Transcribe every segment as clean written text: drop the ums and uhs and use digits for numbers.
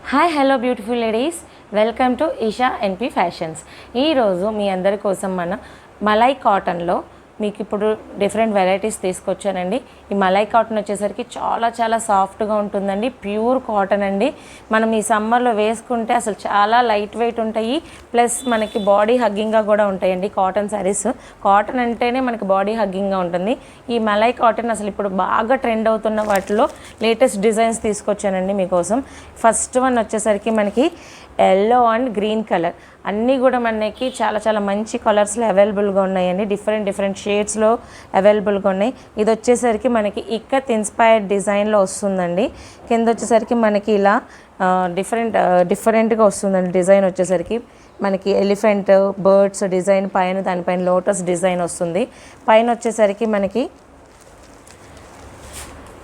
Hi hello beautiful ladies, welcome to Isha NP fashions. ఈరోజు మీ అందరి కోసం మన మలై కాటన్లో మీకు ఇప్పుడు డిఫరెంట్ వెరైటీస్ తీసుకొచ్చానండి. ఈ మలై కాటన్ వచ్చేసరికి చాలా సాఫ్ట్గా ఉంటుందండి. ప్యూర్ కాటన్ అండి. మనం ఈ సమ్మర్లో వేసుకుంటే అసలు చాలా లైట్ వెయిట్ ఉంటాయి, ప్లస్ మనకి బాడీ హగ్గింగ్గా కూడా ఉంటాయండి కాటన్ శారీస్. కాటన్ అంటేనే మనకి బాడీ హగ్గింగ్గా ఉంటుంది. ఈ మలై కాటన్ అసలు ఇప్పుడు బాగా ట్రెండ్ అవుతున్న వాటిలో లేటెస్ట్ డిజైన్స్ తీసుకొచ్చానండి మీకోసం. ఫస్ట్ వన్ వచ్చేసరికి మనకి ఎల్లో అండ్ గ్రీన్ కలర్, అన్నీ కూడా మనకి చాలా మంచి కలర్స్లో అవైలబుల్గా ఉన్నాయండి. డిఫరెంట్ షేడ్స్లో అవైలబుల్గా ఉన్నాయి. ఇది వచ్చేసరికి మనకి ఇక్కత్ ఇన్స్పైర్డ్ డిజైన్లో వస్తుందండి. కింద వచ్చేసరికి మనకి ఇలా డిఫరెంట్గా వస్తుందండి. డిజైన్ వచ్చేసరికి మనకి ఎలిఫెంట్ బర్డ్స్ డిజైన్ పైన, దానిపైన లోటస్ డిజైన్ వస్తుంది. పైన వచ్చేసరికి మనకి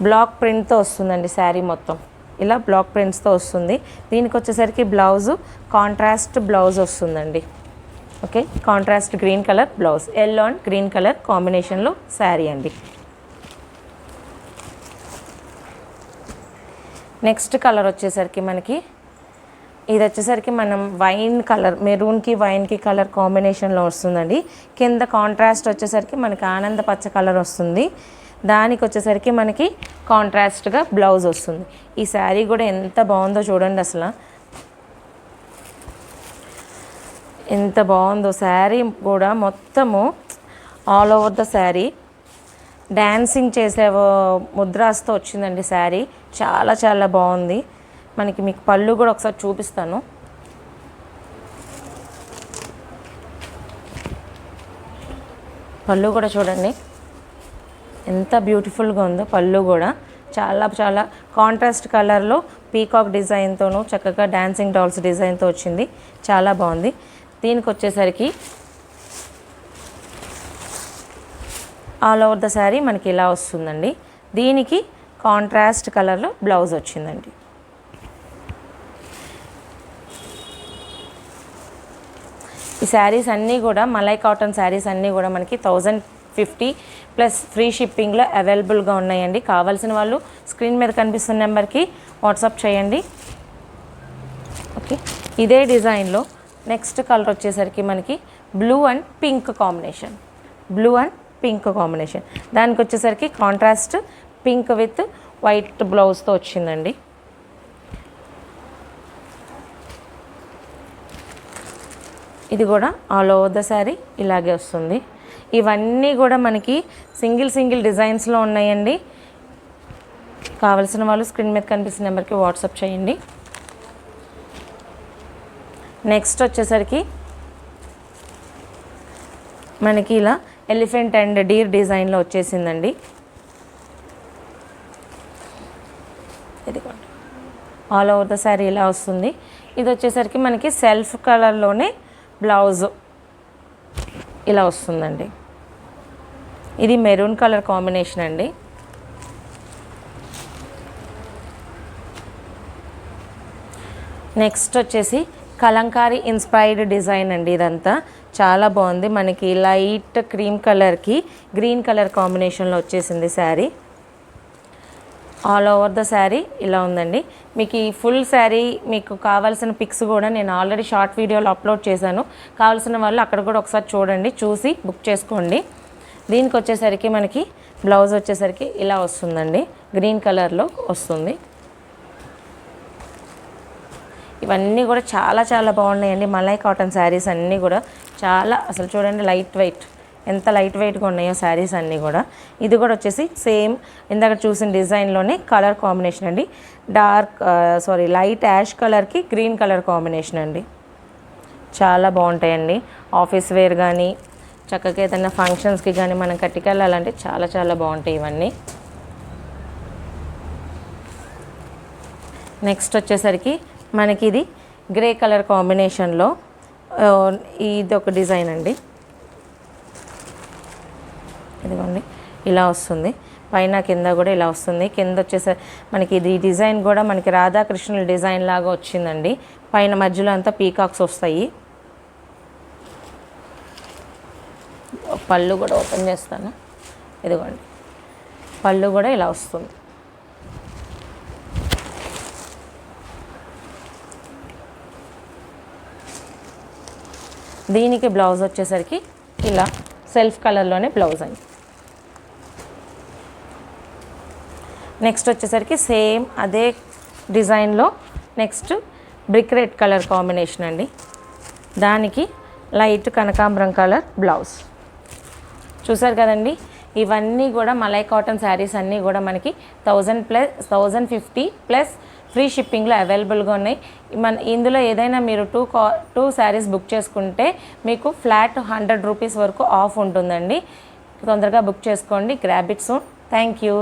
బ్లాక్ ప్రింట్తో వస్తుందండి. శారీ మొత్తం ఇలా బ్లాక్ ప్రింట్స్తో వస్తుంది. దీనికి వచ్చేసరికి బ్లౌజు కాంట్రాస్ట్ బ్లౌజ్ వస్తుందండి. Okay, contrast green colour blouse, yellow and green colour కాంబినేషన్లో శారీ అండి. నెక్స్ట్ కలర్ వచ్చేసరికి మనకి ఇది వచ్చేసరికి మనం వైన్ కలర్, మెరూన్కి వైన్కి కలర్ కాంబినేషన్లో వస్తుందండి. కింద కాంట్రాస్ట్ వచ్చేసరికి మనకి ఆనంద పచ్చ కలర్ వస్తుంది. దానికి వచ్చేసరికి మనకి కాంట్రాస్ట్గా బ్లౌజ్ వస్తుంది. ఈ శారీ కూడా ఎంత బాగుందో చూడండి, అసలు ఎంత బాగుందో. శారీ కూడా మొత్తము all over the sari dancing చేసే ముద్రాస్తో వచ్చిందండి. శారీ చాలా బాగుంది. మీకు పళ్ళు కూడా ఒకసారి చూపిస్తాను. పళ్ళు కూడా చూడండి ఎంత బ్యూటిఫుల్గా ఉందో. పళ్ళు కూడా చాలా కాంట్రాస్ట్ కలర్లో పీకాక్ డిజైన్తోనూ చక్కగా డాన్సింగ్ డాల్స్ డిజైన్తో వచ్చింది. చాలా బాగుంది. దీనికి వచ్చేసరికి ఆల్ ఓవర్ ద శారీ మనకి ఇలా వస్తుందండి. దీనికి కాంట్రాస్ట్ కలర్లో బ్లౌజ్ వచ్చిందండి. ఈ శారీస్ అన్నీ కూడా మలై కాటన్ శారీస్ అన్నీ కూడా మనకి 1050 ప్లస్ ఫ్రీ షిప్పింగ్లో అవైలబుల్గా ఉన్నాయండి. కావాల్సిన వాళ్ళు స్క్రీన్ మీద కనిపిస్తున్న నెంబర్కి వాట్సాప్ చేయండి. ఓకే, ఇదే డిజైన్లో నెక్స్ట్ కలర్ వచ్చేసరికి మనకి బ్లూ అండ్ పింక్ కాంబినేషన్. దానికి వచ్చేసరికి కాంట్రాస్ట్ పింక్ విత్ వైట్ బ్లౌజ్తో వచ్చిందండి. ఇది కూడా ఆల్ ఓవర్ ద శారీ ఇలాగే వస్తుంది. ఇవన్నీ కూడా మనకి సింగిల్ డిజైన్స్లో ఉన్నాయండి. కావలసిన వాళ్ళు స్క్రీన్ మీద కనిపిస్తున్న నెంబర్కి వాట్సాప్ చేయండి. నెక్స్ట్ వచ్చేసరికి మనకి ఇలా ఎలిఫెంట్ అండ్ డీర్ డిజైన్లో వచ్చేసిందండి. ఇదిగోండి ఆల్ ఓవర్ ద శారీ ఇలా వస్తుంది. ఇది వచ్చేసరికి మనకి సెల్ఫ్ కలర్లోనే బ్లౌజ్ ఇలా వస్తుందండి. ఇది మెరూన్ కలర్ కాంబినేషన్ అండి. నెక్స్ట్ వచ్చేసి కలంకారీ ఇన్స్పైర్డ్ డిజైన్ అండి. ఇదంతా చాలా బాగుంది. మనకి లైట్ క్రీమ్ కలర్కి గ్రీన్ కలర్ కాంబినేషన్లో వచ్చేసింది sari. All over the sari ఇలా ఉందండి. మీకు ఈ ఫుల్ శారీ మీకు కావాల్సిన పిక్స్ కూడా నేను ఆల్రెడీ షార్ట్ వీడియోలో అప్లోడ్ చేశాను. కావాల్సిన వాళ్ళు అక్కడ కూడా ఒకసారి చూడండి, చూసి బుక్ చేసుకోండి. దీనికి వచ్చేసరికి మనకి బ్లౌజ్ వచ్చేసరికి ఇలా వస్తుందండి. గ్రీన్ కలర్లో వస్తుంది. ఇవన్నీ కూడా చాలా బాగున్నాయండి. మలై కాటన్ శారీస్ అన్నీ కూడా అసలు చూడండి లైట్ వెయిట్, ఎంత లైట్ వెయిట్గా ఉన్నాయో శారీస్ అన్నీ కూడా. ఇది కూడా వచ్చేసి సేమ్ ఇందాక చూసిన డిజైన్లోనే కలర్ కాంబినేషన్ అండి. లైట్ యాష్ కలర్కి గ్రీన్ కలర్ కాంబినేషన్ అండి. చాలా బాగుంటాయండి. ఆఫీస్ వేర్ కానీ చక్కగా ఏదైనా ఫంక్షన్స్కి కానీ మనం కట్టుకెళ్ళాలంటే చాలా బాగుంటాయి ఇవన్నీ. నెక్స్ట్ వచ్చేసరికి మనకి ఇది గ్రే కలర్ కాంబినేషన్లో ఇది ఒక డిజైన్ అండి. ఇదిగోండి ఇలా వస్తుంది. పైన కింద కూడా ఇలా వస్తుంది. కింద వచ్చేసరికి మనకి ఇది డిజైన్ కూడా మనకి రాధాకృష్ణుల డిజైన్ లాగా వచ్చిందండి. పైన మధ్యలో అంతా పీకాక్స్ వస్తాయి. పళ్ళు కూడా ఓపెన్ చేస్తాను. ఇదిగోండి పళ్ళు కూడా ఇలా వస్తుంది. దీనికి బ్లౌజ్ వచ్చేసరికి ఇలా సెల్ఫ్ కలర్లోనే బ్లౌజ్ అండి. నెక్స్ట్ వచ్చేసరికి సేమ్ అదే డిజైన్లో next brick red colour combination అండి. దానికి లైట్ కనకాంబరం కలర్ బ్లౌజ్. చూసారు కదండి, ఇవన్నీ కూడా మలై కాటన్ శారీస్ అన్నీ కూడా మనకి 1050 ప్లస్ ఫ్రీ షిప్పింగ్లో అవైలబుల్గా ఉన్నాయి. ఇందులో ఏదైనా మీరు టూ శారీస్ బుక్ చేసుకుంటే మీకు ఫ్లాట్ 100 రూపీస్ వరకు ఆఫ్ ఉంటుందండి. తొందరగా బుక్ చేసుకోండి. Grab it soon. Thank you.